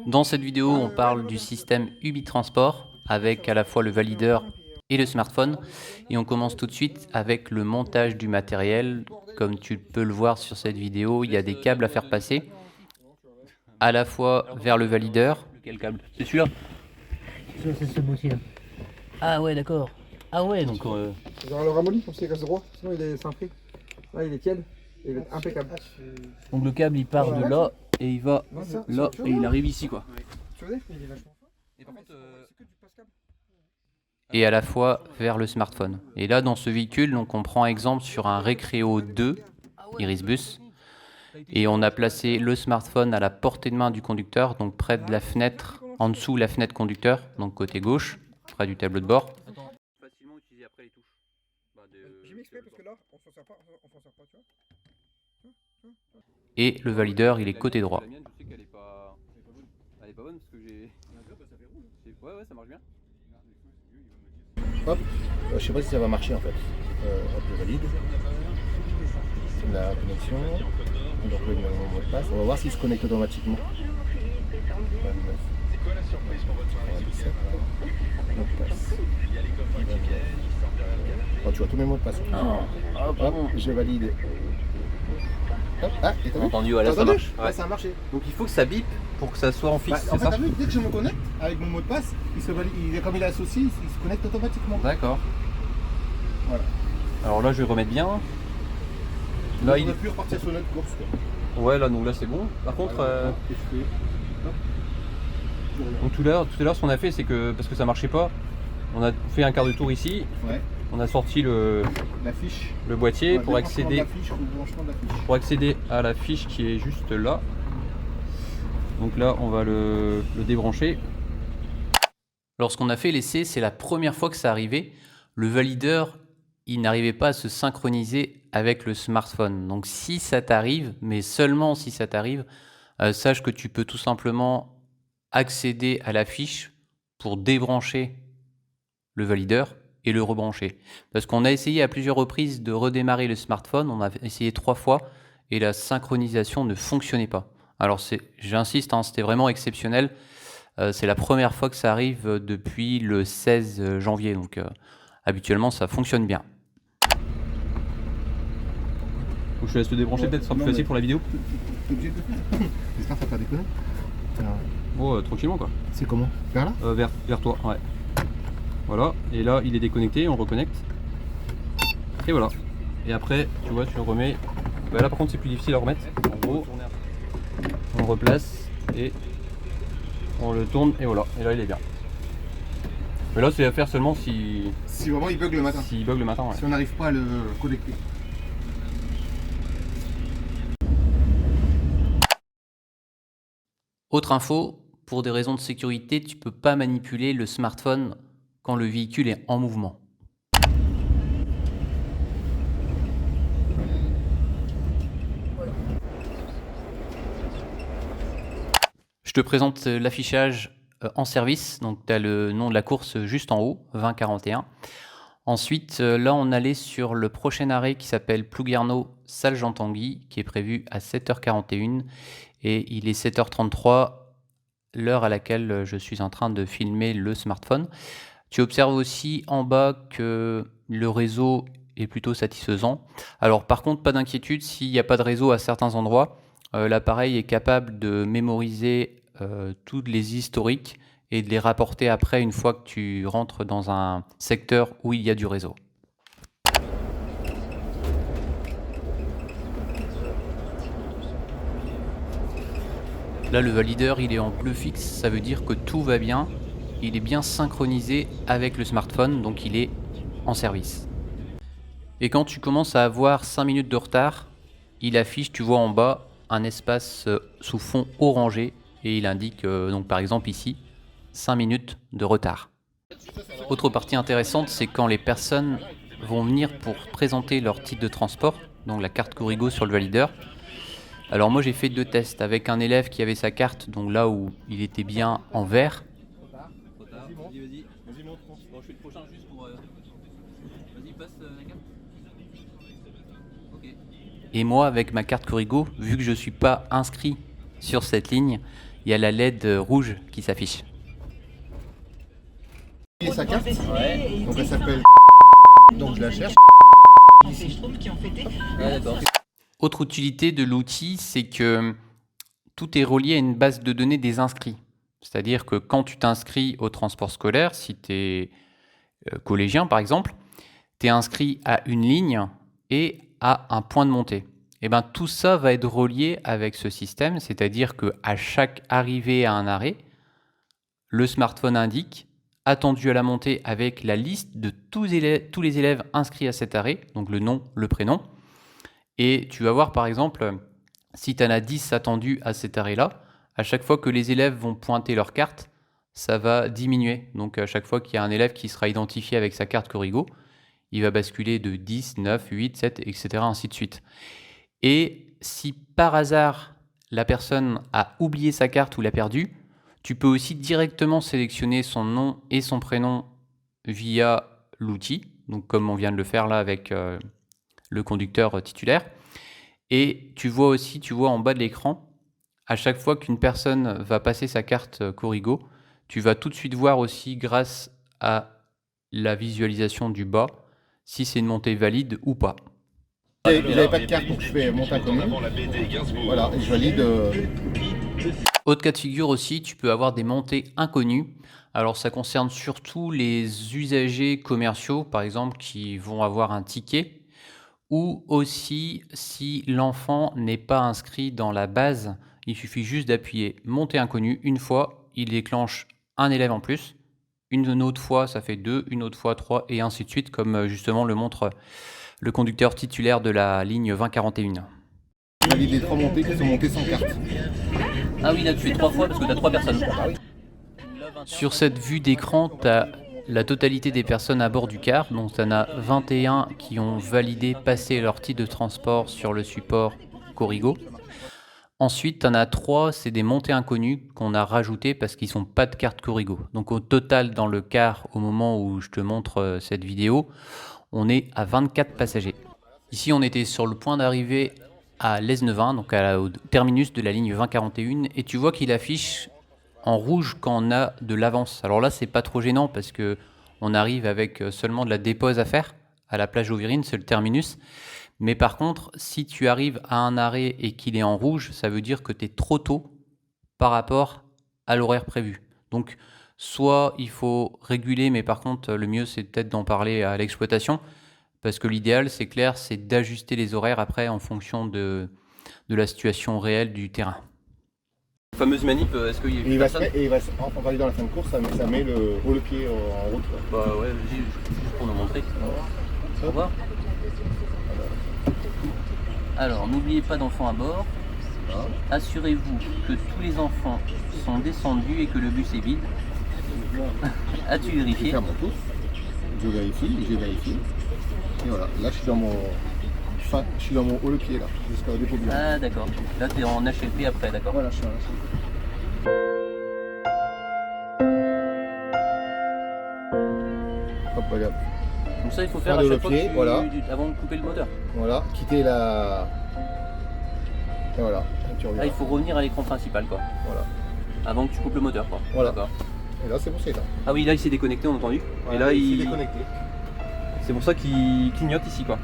Dans cette vidéo, on parle du système Ubitransport avec à la fois le valideur et le smartphone. Et on commence tout de suite avec le montage du matériel. Comme tu peux le voir sur cette vidéo, il y a des câbles à faire passer à la fois vers le valideur. Quel câble? C'est celui-là? C'est ce bout-ci là. Ah ouais, d'accord. Ah ouais, donc... Genre le ramolli pour qu'il reste droit, sinon il est cintré. Là il est tiède et il va être impeccable. donc le câble il part de là et il va là et il arrive ici quoi. Tu vois, il est vachement fin. Et par contre, c'est que du passe-câble. Et à la fois vers le smartphone. Et là, dans ce véhicule, donc on prend exemple sur un Recreo 2 Irisbus. Et on a placé le smartphone à la portée de main du conducteur, donc près de la fenêtre, en dessous la fenêtre conducteur, donc côté gauche, près du tableau de bord. Facilement utiliser après les touches. J'ai mis exprès parce que là, on s'en sert pas, tu vois. Et le valideur, il est côté droit. La mienne, je sais qu'elle est pas... Elle est pas bonne parce que j'ai... Ouais, ça marche bien. Hop, je sais pas si ça va marcher en fait. Hop, je valide. La connexion. Donc le mot de passe. On va voir s'il se connecte automatiquement. 29. C'est quoi la surprise pour votre soirée? 17. Mot de passe. Oh, tu vois tous mes mots de passe. Hop, je valide. Hop, ah, et t'as vu? Entendu, voilà, T'as ça entendu? marche. Ouais, ça a marché. Donc il faut que ça bip pour que ça soit en fixe, En c'est fait, ça? t'as vu, dès que je me connecte avec mon mot de passe, comme il est associé, il se connecte automatiquement. D'accord. Voilà. Alors là je vais remettre bien. Là On il a est... pu repartir sur notre course. Quoi. Ouais là donc là c'est bon. Par contre... Voilà. Et je fais. Hop. Donc tout à l'heure ce qu'on a fait c'est que, parce que ça marchait pas, on a fait un quart de tour ici, Ouais. on a sorti le La fiche. boîtier Ouais, pour le branchement de accéder, la fiche, le branchement de la fiche. pour accéder à la fiche qui est juste là. Donc là on va le débrancher. Lorsqu'on a fait l'essai, c'est la première fois que ça arrivait. Le valideur, il n'arrivait pas à se synchroniser avec le smartphone. Donc si ça t'arrive, mais seulement si ça t'arrive, sache que tu peux tout simplement accéder à la fiche pour débrancher le valideur et le rebrancher. Parce qu'on a essayé à plusieurs reprises de redémarrer le smartphone, on a essayé 3 fois et la synchronisation ne fonctionnait pas. Alors j'insiste, hein, c'était vraiment exceptionnel. C'est la première fois que ça arrive depuis le 16 janvier, donc habituellement ça fonctionne bien. Donc je te laisse te débrancher, peut-être ce sera plus Non, facile mais- pour la vidéo. T'es obligé de le faire. J'espère que t'as pas déconné. Alors, Bon, tranquillement quoi. c'est comment? Vers là? Vers toi, ouais. Voilà, et là il est déconnecté, on le reconnecte. Et voilà. Et après, tu vois, tu le remets. Bah là par contre c'est plus difficile à remettre. En gros, on le replace et on le tourne et voilà. Et là il est bien. Mais là c'est à faire seulement si Si vraiment il bug le matin. s'il bug le matin. Ouais. Si on n'arrive pas à le connecter. Autre info, pour des raisons de sécurité, tu ne peux pas manipuler le smartphone quand le véhicule est en mouvement. Je te présente l'affichage en service, donc tu as le nom de la course juste en haut, 2041. Ensuite, là on allait sur le prochain arrêt qui s'appelle Plouguerneau-Salle-Jean-Tanguy, qui est prévu à 7h41 et il est 7h33, l'heure à laquelle je suis en train de filmer le smartphone. Tu observes aussi en bas que le réseau est plutôt satisfaisant. Alors par contre, pas d'inquiétude, s'il n'y a pas de réseau à certains endroits, l'appareil est capable de mémoriser tous les historiques et de les rapporter après une fois que tu rentres dans un secteur où il y a du réseau. Là, le valideur, il est en bleu fixe, ça veut dire que tout va bien. Il est bien synchronisé avec le smartphone, donc il est en service. Et quand tu commences à avoir 5 minutes de retard, il affiche, tu vois en bas, un espace sous fond orangé et il indique, donc par exemple ici, 5 minutes de retard. Autre partie intéressante, c'est quand les personnes vont venir pour présenter leur titre de transport, donc la carte Corrigo sur le valideur. Alors moi j'ai fait 2 tests avec un élève qui avait sa carte, donc là où il était bien en vert. Vas-y montre. Bon, je fais le prochain juste pour... Vas-y, passe la carte. Ok. Et moi avec ma carte Corrigo, vu que je ne suis pas inscrit sur cette ligne, il y a la LED rouge qui s'affiche. Et sa carte, donc elle s'appelle. Donc je la cherche. Autre utilité de l'outil, c'est que tout est relié à une base de données des inscrits. C'est-à-dire que quand tu t'inscris au transport scolaire, si tu es collégien par exemple, tu es inscrit à une ligne et à un point de montée. Et bien tout ça va être relié avec ce système, c'est-à-dire qu'à chaque arrivée à un arrêt, le smartphone indique attendu à la montée avec la liste de tous les élèves inscrits à cet arrêt, donc le nom, le prénom. Et tu vas voir par exemple, si tu en as 10 attendus à cet arrêt-là, à chaque fois que les élèves vont pointer leur carte, ça va diminuer. Donc à chaque fois qu'il y a un élève qui sera identifié avec sa carte Corrigo, il va basculer de 10, 9, 8, 7, etc. ainsi de suite. Et si par hasard la personne a oublié sa carte ou l'a perdue, tu peux aussi directement sélectionner son nom et son prénom via l'outil, donc comme on vient de le faire là avec le conducteur titulaire. Et tu vois aussi, en bas de l'écran, à chaque fois qu'une personne va passer sa carte Corrigo, tu vas tout de suite voir aussi grâce à la visualisation du bas si c'est une montée valide ou pas. Vous n'avez pas de carte, donc je fais monter inconnu. Voilà, et je valide. Autre cas de figure aussi, tu peux avoir des montées inconnues. Alors ça concerne surtout les usagers commerciaux, par exemple, qui vont avoir un ticket, ou aussi si l'enfant n'est pas inscrit dans la base, il suffit juste d'appuyer montée inconnue une fois, il déclenche un élève en plus, une autre fois ça fait 2, une autre fois 3 et ainsi de suite, comme justement le montre le conducteur titulaire de la ligne 2041. Je valide les 3 montées qui sont montées sans carte. Ah oui, là tu fais 3 fois parce que tu as 3 personnes. Sur cette vue d'écran, tu as la totalité des personnes à bord du car. Donc tu en as 21 qui ont validé passer leur titre de transport sur le support Corrigo. Ensuite, tu en as 3, c'est des montées inconnues qu'on a rajoutées parce qu'ils n'ont pas de carte Corrigo. Donc au total, dans le car, au moment où je te montre cette vidéo, on est à 24 passagers. Ici, on était sur le point d'arriver à l'Esnevin, donc au terminus de la ligne 2041, et tu vois qu'il affiche en rouge quand on a de l'avance. Alors là, c'est pas trop gênant parce que on arrive avec seulement de la dépose à faire à la plage Auvirine, c'est le terminus. Mais par contre, si tu arrives à un arrêt et qu'il est en rouge, ça veut dire que tu es trop tôt par rapport à l'horaire prévu. Donc, soit il faut réguler, mais par contre, le mieux, c'est peut-être d'en parler à l'exploitation, parce que l'idéal, c'est clair, c'est d'ajuster les horaires après en fonction de la situation réelle du terrain. Fameuse manip, est-ce qu'il y a Et il va on va aller dans la fin de course, ça met le pied en route. Quoi. Bah ouais, juste pour nous montrer. Au revoir. Alors, n'oubliez pas d'enfants à bord. Assurez-vous que tous les enfants sont descendus et que le bus est vide. As-tu Je vérifié? ferme tous. Je vérifie. Et voilà, là je suis dans mon haut le pied là, jusqu'à dépôt de Ah d'accord. Là, tu es en HLP après, d'accord. Voilà, je suis en Hop, regarde. Donc ça, il faut faire Fin à de chaque fois levier, que voilà. avant de couper le moteur. Voilà, quitter la. Et voilà, et tu reviens. Là, il faut revenir à l'écran principal, quoi. Voilà. Avant que tu coupes le moteur, quoi. Voilà. D'accord. Et là c'est bon, c'est là. Ah oui, là il s'est déconnecté, on a entendu. Voilà, et là il s'est déconnecté. c'est pour ça qu'il clignote ici quoi.